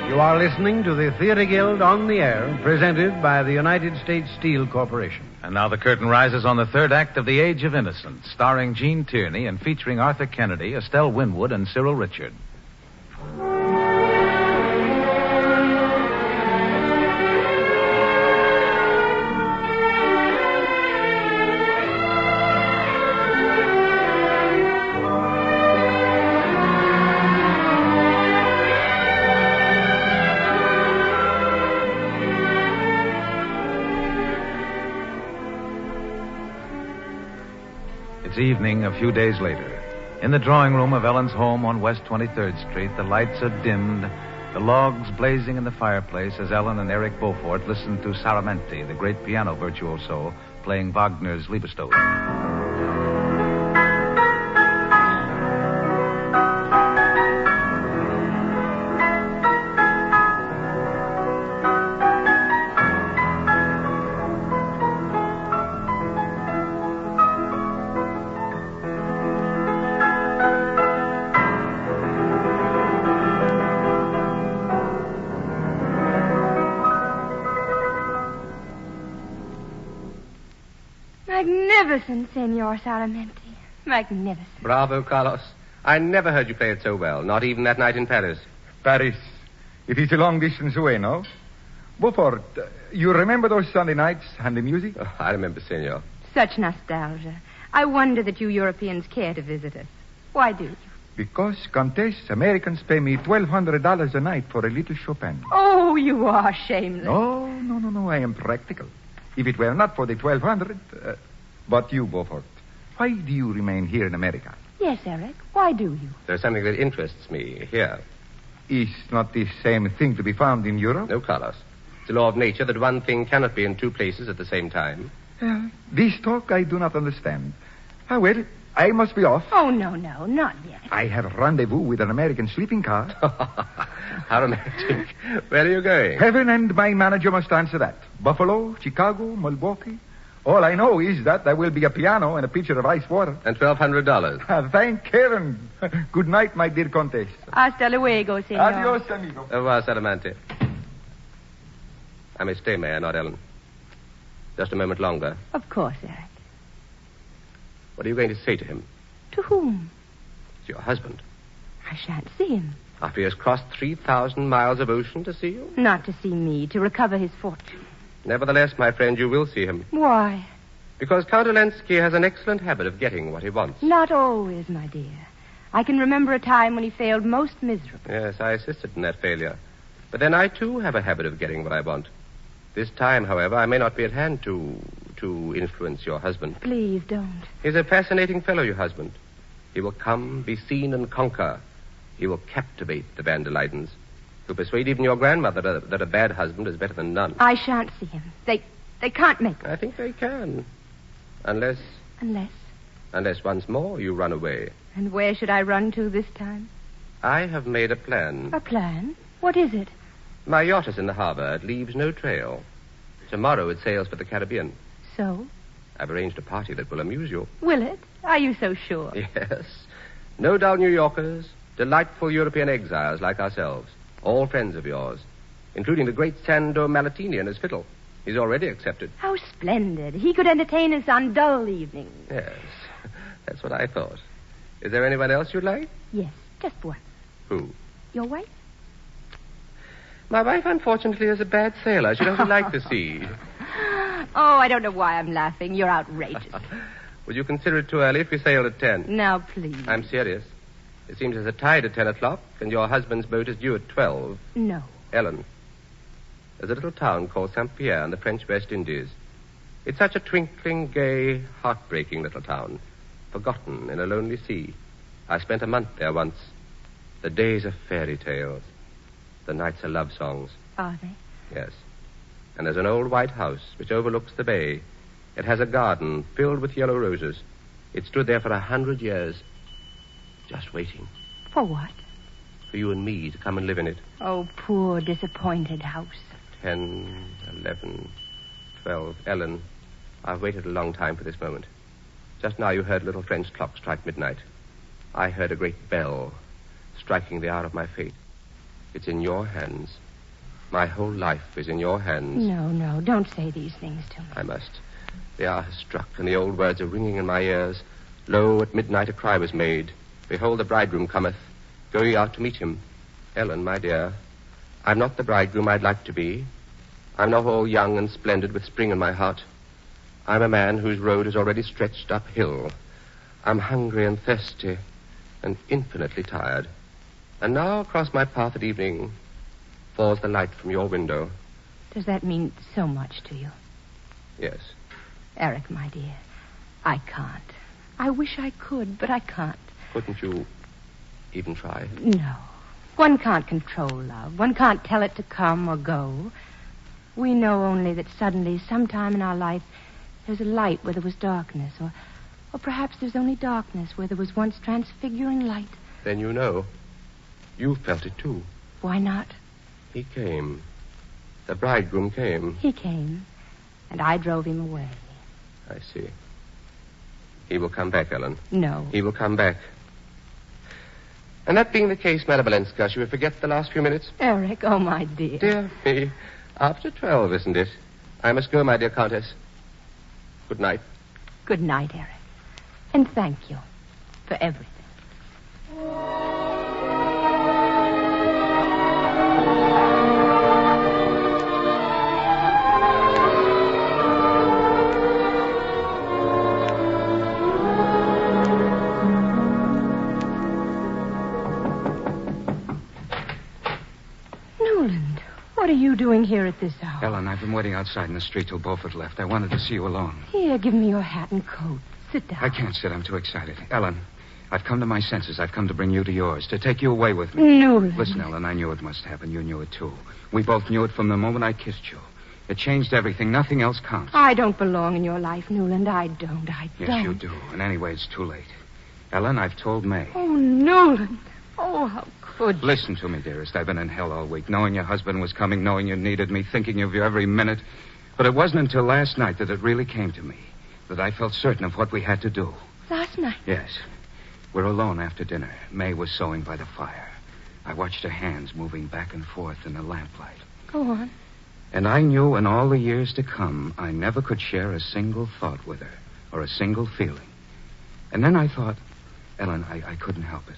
You are listening to the Theater Guild on the Air, presented by the United States Steel Corporation. And now the curtain rises on the third act of The Age of Innocence, starring Gene Tierney and featuring Arthur Kennedy, Estelle Winwood, and Cyril Richard. It's evening a few days later. In the drawing room of Ellen's home on West 23rd Street, the lights are dimmed, the logs blazing in the fireplace as Ellen and Eric Beaufort listen to Saramanti, the great piano virtuoso, playing Wagner's Liebestod. Magnificent, Senor Saramenti. Magnificent. Bravo, Carlos. I never heard you play it so well, not even that night in Paris. Paris. It is a long distance away, no? Beaufort, you remember those Sunday nights and the music? Oh, I remember, senor. Such nostalgia. I wonder that you Europeans care to visit us. Why do you? Because, Comtesse, Americans pay me $1,200 a night for a little Chopin. Oh, you are shameless. No. I am practical. If it were not for the $1,200... but you, Beaufort, why do you remain here in America? Yes, Eric. Why do you? There's something that interests me here. Is not the same thing to be found in Europe? No, Carlos. It's a law of nature that one thing cannot be in two places at the same time. This talk I do not understand. Well, I must be off. Oh, no, not yet. I have a rendezvous with an American sleeping car. How romantic. Where are you going? Heaven and my manager must answer that. Buffalo, Chicago, Milwaukee. All I know is that there will be a piano and a pitcher of ice water. And $1,200. Thank heaven. Good night, my dear Comtesse. Hasta luego, senor. Adios, amigo. Au revoir, Saramante. I may stay, may I not, Ellen? Just a moment longer. Of course, Eric. What are you going to say to him? To whom? To your husband. I shan't see him. After he has crossed 3,000 miles of ocean to see you? Not to see me, to recover his fortune. Nevertheless, my friend, you will see him. Why? Because Count Olensky has an excellent habit of getting what he wants. Not always, my dear. I can remember a time when he failed most miserably. Yes, I assisted in that failure. But then I, too, have a habit of getting what I want. This time, however, I may not be at hand to influence your husband. Please don't. He's a fascinating fellow, your husband. He will come, be seen, and conquer. He will captivate the Van der Leydens. He'll persuade even your grandmother that a bad husband is better than none. I shan't see him. They can't make me. I think they can. Unless... Unless once more you run away. And where should I run to this time? I have made a plan. A plan? What is it? My yacht is in the harbor. It leaves no trail. Tomorrow it sails for the Caribbean. So? I've arranged a party that will amuse you. Will it? Are you so sure? Yes. No dull New Yorkers. Delightful European exiles like ourselves. All friends of yours. Including the great Sando Malatini and his fiddle. He's already accepted. How splendid. He could entertain us on dull evenings. Yes. That's what I thought. Is there anyone else you'd like? Yes. Just one. Who? Your wife? My wife, unfortunately, is a bad sailor. She doesn't like the sea. Oh, I don't know why I'm laughing. You're outrageous. Would you consider it too early if we sailed at 10? Now, please. I'm serious. It seems there's a tide at 10 o'clock, and your husband's boat is due at 12. No. Ellen, there's a little town called Saint-Pierre in the French West Indies. It's such a twinkling, gay, heartbreaking little town, forgotten in a lonely sea. I spent a month there once. The days are fairy tales. The nights are love songs. Are they? Yes. And there's an old white house which overlooks the bay. It has a garden filled with yellow roses. It stood there for 100 years, just waiting. For what? For you and me to come and live in it. Oh, poor, disappointed house. 10, 11, 12. Ellen, I've waited a long time for this moment. Just now you heard a little French clock strike midnight. I heard a great bell striking the hour of my fate. It's in your hands. My whole life is in your hands. No, don't say these things to me. I must. The hour has struck, and the old words are ringing in my ears. Lo, at midnight a cry was made. Behold, the bridegroom cometh. Go ye out to meet him. Ellen, my dear, I'm not the bridegroom I'd like to be. I'm not all young and splendid with spring in my heart. I'm a man whose road is already stretched uphill. I'm hungry and thirsty and infinitely tired. And now across my path at evening falls the light from your window. Does that mean so much to you? Yes. Eric, my dear, I can't. I wish I could, but I can't. Couldn't you even try? No. One can't control love. One can't tell it to come or go. We know only that suddenly, sometime in our life, there's a light where there was darkness, or perhaps there's only darkness where there was once transfiguring light. Then you know. You felt it, too. Why not? He came. The bridegroom came. He came, and I drove him away. I see. He will come back, Ellen. No. He will come back. And that being the case, Madame Olenska, should we forget the last few minutes? Eric, oh, my dear. Dear me. After 12, isn't it? I must go, my dear Countess. Good night. Good night, Eric. And thank you for everything. What are you doing here at this hour? Ellen, I've been waiting outside in the street till Beaufort left. I wanted to see you alone. Here, give me your hat and coat. Sit down. I can't sit. I'm too excited. Ellen, I've come to my senses. I've come to bring you to yours, to take you away with me. Newland. Listen, Ellen, I knew it must happen. You knew it, too. We both knew it from the moment I kissed you. It changed everything. Nothing else counts. I don't belong in your life, Newland. I don't. Yes, you do. And anyway, it's too late. Ellen, I've told May. Oh, Newland. Oh, how could you? Listen to me, dearest. I've been in hell all week, knowing your husband was coming, knowing you needed me, thinking of you every minute. But it wasn't until last night that it really came to me, that I felt certain of what we had to do. Last night? Yes. We're alone after dinner. May was sewing by the fire. I watched her hands moving back and forth in the lamplight. Go on. And I knew in all the years to come, I never could share a single thought with her, or a single feeling. And then I thought, Ellen, I couldn't help it.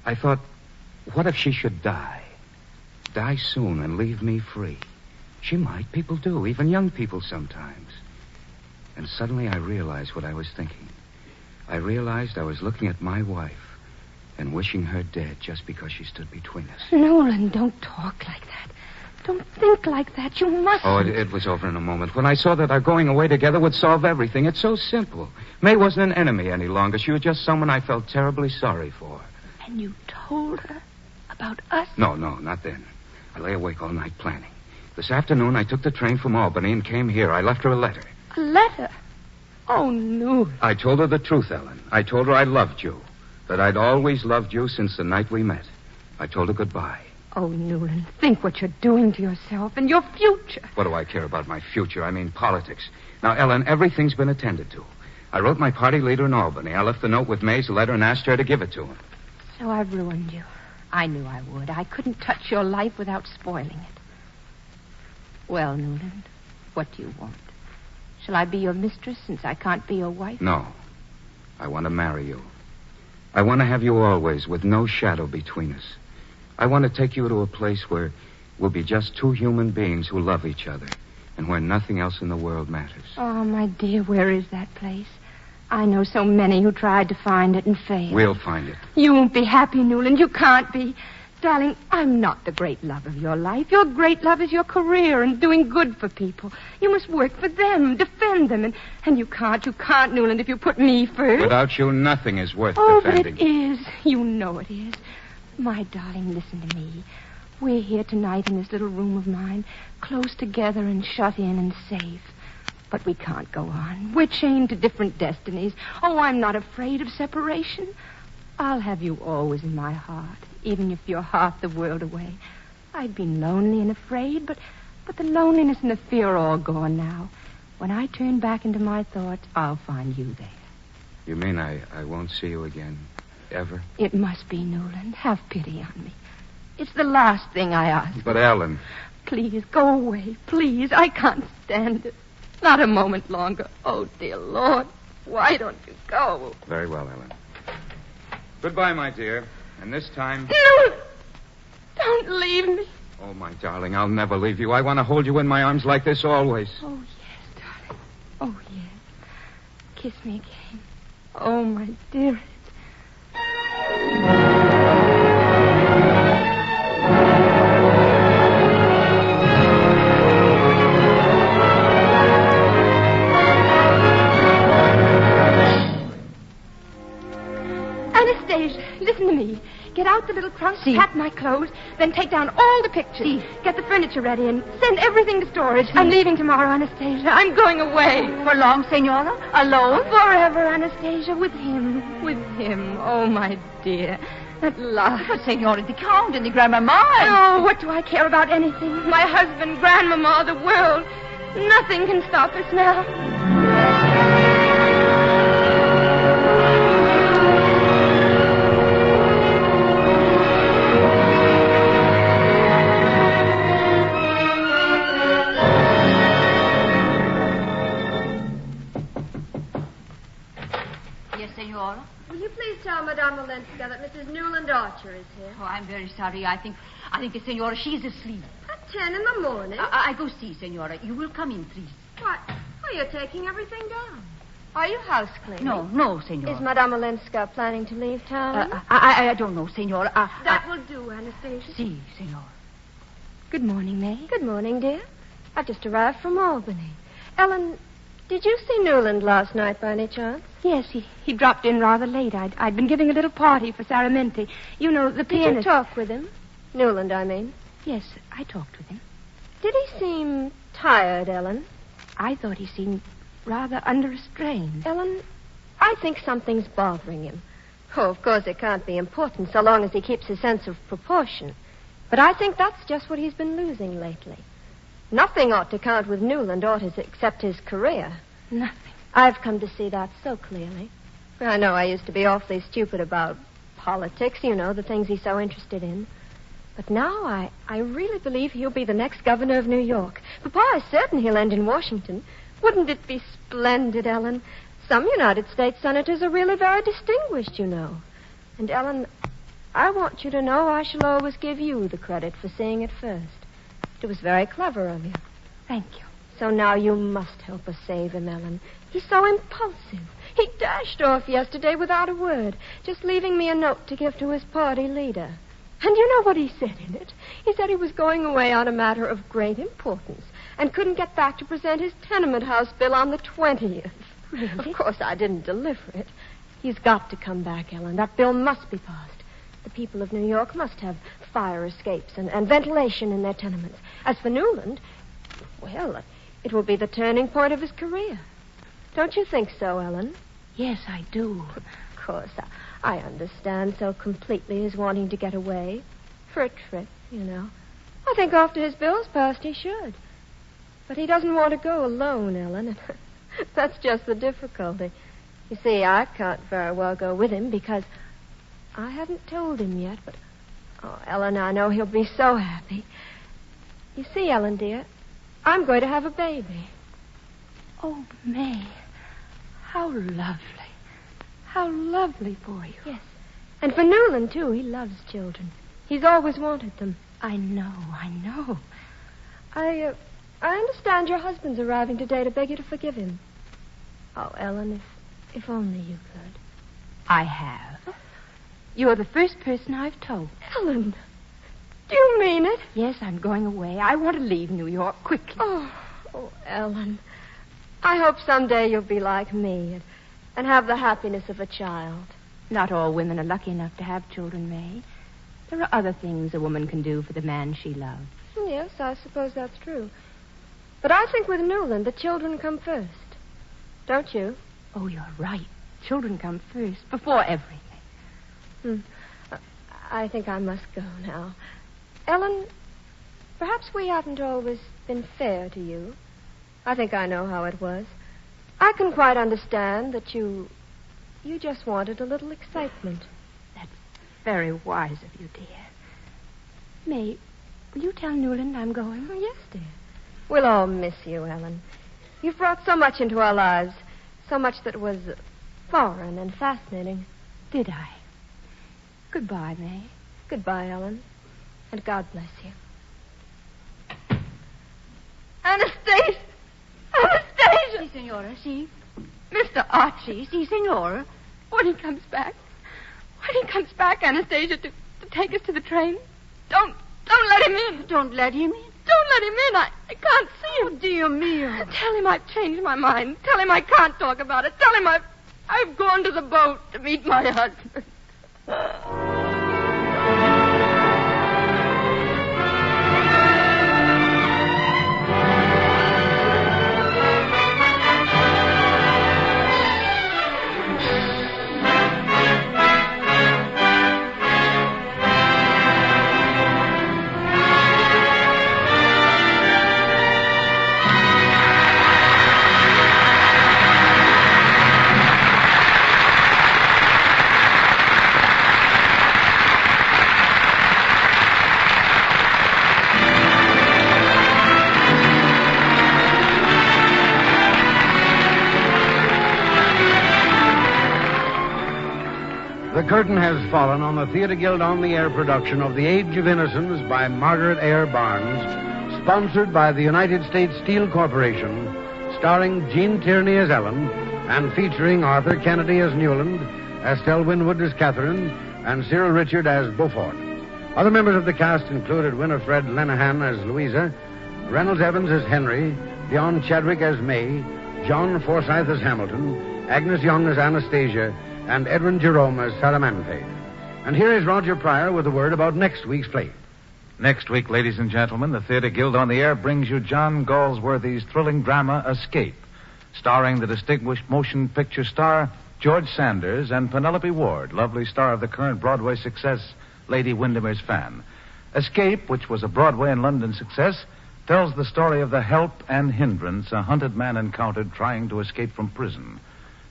I thought, what if she should die? Die soon and leave me free. She might. People do. Even young people sometimes. And suddenly I realized what I was thinking. I realized I was looking at my wife and wishing her dead just because she stood between us. Nolan, don't talk like that. Don't think like that. You mustn't. Oh, it was over in a moment. When I saw that our going away together would solve everything. It's so simple. May wasn't an enemy any longer. She was just someone I felt terribly sorry for. And you told her about us? No, not then. I lay awake all night planning. This afternoon, I took the train from Albany and came here. I left her a letter. A letter? Oh, no. I told her the truth, Ellen. I told her I loved you. That I'd always loved you since the night we met. I told her goodbye. Oh, Newland, think what you're doing to yourself and your future. What do I care about my future? I mean politics. Now, Ellen, everything's been attended to. I wrote my party leader in Albany. I left the note with May's letter and asked her to give it to him. So I've ruined you. I knew I would. I couldn't touch your life without spoiling it. Well, Newland, what do you want? Shall I be your mistress since I can't be your wife? No. I want to marry you. I want to have you always with no shadow between us. I want to take you to a place where we'll be just two human beings who love each other and where nothing else in the world matters. Oh, my dear, where is that place? I know so many who tried to find it and failed. We'll find it. You won't be happy, Newland. You can't be. Darling, I'm not the great love of your life. Your great love is your career and doing good for people. You must work for them, defend them, and you can't, Newland, if you put me first. Without you, nothing is worth defending. But it is. You know it is. My darling, listen to me. We're here tonight in this little room of mine, close together and shut in and safe. But we can't go on. We're chained to different destinies. Oh, I'm not afraid of separation. I'll have you always in my heart, even if you're half the world away. I'd been lonely and afraid, but the loneliness and the fear are all gone now. When I turn back into my thoughts, I'll find you there. You mean I won't see you again, ever? It must be, Newland. Have pity on me. It's the last thing I ask. But, Ellen... Please, go away. Please, I can't stand it. Not a moment longer. Oh, dear Lord, why don't you go? Very well, Ellen. Goodbye, my dear. And this time... No! Don't leave me. Oh, my darling, I'll never leave you. I want to hold you in my arms like this always. Oh, yes, darling. Oh, yes. Kiss me again. Oh, my dearest. Anastasia, listen to me. Get out the little trunk, pack my clothes, then take down all the pictures. Get the furniture ready and send everything to storage. I'm leaving tomorrow, Anastasia. I'm going away. For long, Senora? Alone? Forever, Anastasia, with him. With him. Oh, my dear. At last. But, Senora, the Count and the Grandmama. Oh, what do I care about anything? My husband, Grandmama, the world. Nothing can stop us now. Yes, Senora? Will you please tell Madame Olenska that Mrs. Newland Archer is here? Oh, I'm very sorry. I think the Senora, she's asleep. At 10 in the morning? I go see, Senora. You will come in, please. What? Oh, you're taking everything down. Are you house cleaning? No, Senora. Is Madame Olenska planning to leave town? I don't know, Senora. That will do, Anastasia. Si, Senora. Good morning, May. Good morning, dear. I've just arrived from Albany. Ellen, did you see Newland last night by any chance? Yes, he dropped in rather late. I'd been giving a little party for Saramenti. You know, the pianist. Did you talk with him? Newland, I mean. Yes, I talked with him. Did he seem tired, Ellen? I thought he seemed rather under a strain. Ellen, I think something's bothering him. Oh, of course, it can't be important so long as he keeps his sense of proportion. But I think that's just what he's been losing lately. Nothing ought to count with Newland except his career. Nothing. I've come to see that so clearly. I know I used to be awfully stupid about politics, you know, the things he's so interested in. But now I really believe he'll be the next governor of New York. Papa is certain he'll end in Washington. Wouldn't it be splendid, Ellen? Some United States senators are really very distinguished, you know. And, Ellen, I want you to know I shall always give you the credit for seeing it first. It was very clever of you. Thank you. So now you must help us save him, Ellen. He's so impulsive. He dashed off yesterday without a word, just leaving me a note to give to his party leader. And you know what he said in it? He said he was going away on a matter of great importance and couldn't get back to present his tenement house bill on the 20th. Really? Of course, I didn't deliver it. He's got to come back, Ellen. That bill must be passed. The people of New York must have fire escapes and ventilation in their tenements. As for Newland, well, it will be the turning point of his career. Don't you think so, Ellen? Yes, I do. Of course, I understand so completely his wanting to get away. For a trip, you know. I think after his bill's passed, he should. But he doesn't want to go alone, Ellen. That's just the difficulty. You see, I can't very well go with him because I haven't told him yet, but... Oh, Ellen, I know he'll be so happy. You see, Ellen, dear, I'm going to have a baby. Oh, May, how lovely. How lovely for you. Yes. And for Newland, too. He loves children. He's always wanted them. I know. I understand your husband's arriving today to beg you to forgive him. Oh, Ellen, if only you could. I have. You're the first person I've told. Ellen, do you mean it? Yes, I'm going away. I want to leave New York quickly. Oh, Ellen. I hope someday you'll be like me and have the happiness of a child. Not all women are lucky enough to have children, May. There are other things a woman can do for the man she loves. Yes, I suppose that's true. But I think with Newland, the children come first. Don't you? Oh, you're right. Children come first, before everything. I think I must go now. Ellen, perhaps we haven't always been fair to you. I think I know how it was. I can quite understand that you just wanted a little excitement. That's very wise of you, dear. May, will you tell Newland I'm going? Oh, yes, dear. We'll all miss you, Ellen. You've brought so much into our lives, so much that was foreign and fascinating. Did I? Goodbye, May. Goodbye, Ellen. And God bless you. Anastasia! Anastasia! Si, Senora, si. Mr. Archie. Si, Senora. When he comes back, Anastasia, to take us to the train, don't let him in. Don't let him in? Don't let him in. I can't see him. Oh, dear mio. Tell him I've changed my mind. Tell him I can't talk about it. Tell him I've gone to the boat to meet my husband. The curtain has fallen on the Theatre Guild on the Air production of The Age of Innocence by Margaret Eyre Barnes, sponsored by the United States Steel Corporation, starring Jean Tierney as Ellen, and featuring Arthur Kennedy as Newland, Estelle Winwood as Catherine, and Cyril Richard as Beaufort. Other members of the cast included Winifred Lenehan as Louisa, Reynolds Evans as Henry, Dionne Chadwick as May, John Forsythe as Hamilton, Agnes Young as Anastasia, and Edwin Jerome as Saramanthe. And here is Roger Pryor with a word about next week's play. Next week, ladies and gentlemen, the Theatre Guild on the Air brings you John Galsworthy's thrilling drama, Escape, starring the distinguished motion picture star George Sanders and Penelope Ward, lovely star of the current Broadway success, Lady Windermere's Fan. Escape, which was a Broadway and London success, tells the story of the help and hindrance a hunted man encountered trying to escape from prison.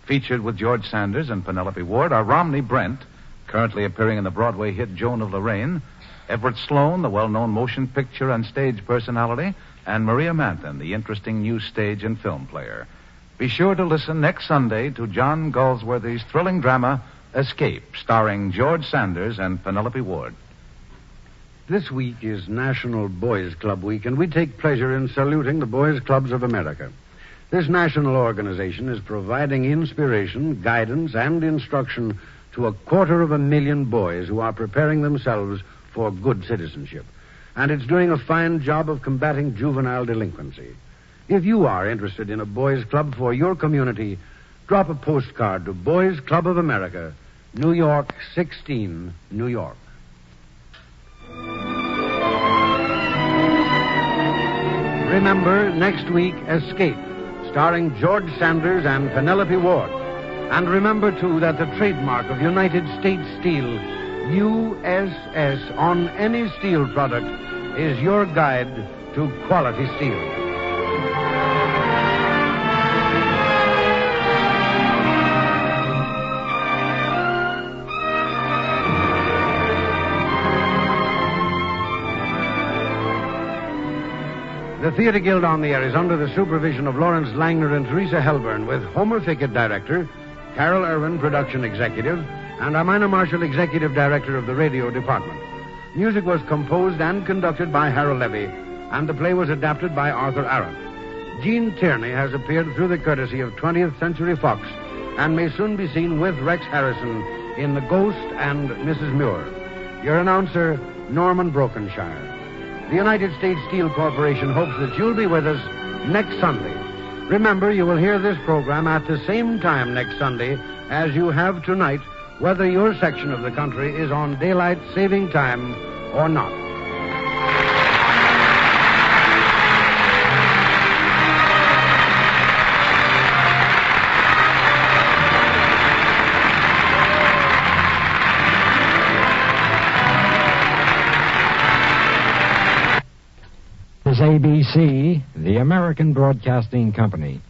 Featured with George Sanders and Penelope Ward are Romney Brent, currently appearing in the Broadway hit Joan of Lorraine, Everett Sloane, the well-known motion picture and stage personality, and Maria Manton, the interesting new stage and film player. Be sure to listen next Sunday to John Galsworthy's thrilling drama, Escape, starring George Sanders and Penelope Ward. This week is National Boys Club Week, and we take pleasure in saluting the Boys Clubs of America. This national organization is providing inspiration, guidance, and instruction to 250,000 boys who are preparing themselves for good citizenship. And it's doing a fine job of combating juvenile delinquency. If you are interested in a boys' club for your community, drop a postcard to Boys Club of America, New York 16, New York. Remember, next week, Escape, starring George Sanders and Penelope Ward. And remember, too, that the trademark of United States Steel, USS, on any steel product is your guide to quality steel. The Theatre Guild on the Air is under the supervision of Lawrence Langner and Teresa Helburn, with Homer Fickett, director, Carol Irwin, production executive, and Amina Marshall, executive director of the radio department. Music was composed and conducted by Harold Levy, and the play was adapted by Arthur Aaron. Jean Tierney has appeared through the courtesy of 20th Century Fox and may soon be seen with Rex Harrison in The Ghost and Mrs. Muir. Your announcer, Norman Brokenshire. The United States Steel Corporation hopes that you'll be with us next Sunday. Remember, you will hear this program at the same time next Sunday as you have tonight, whether your section of the country is on daylight saving time or not. ABC, the American Broadcasting Company.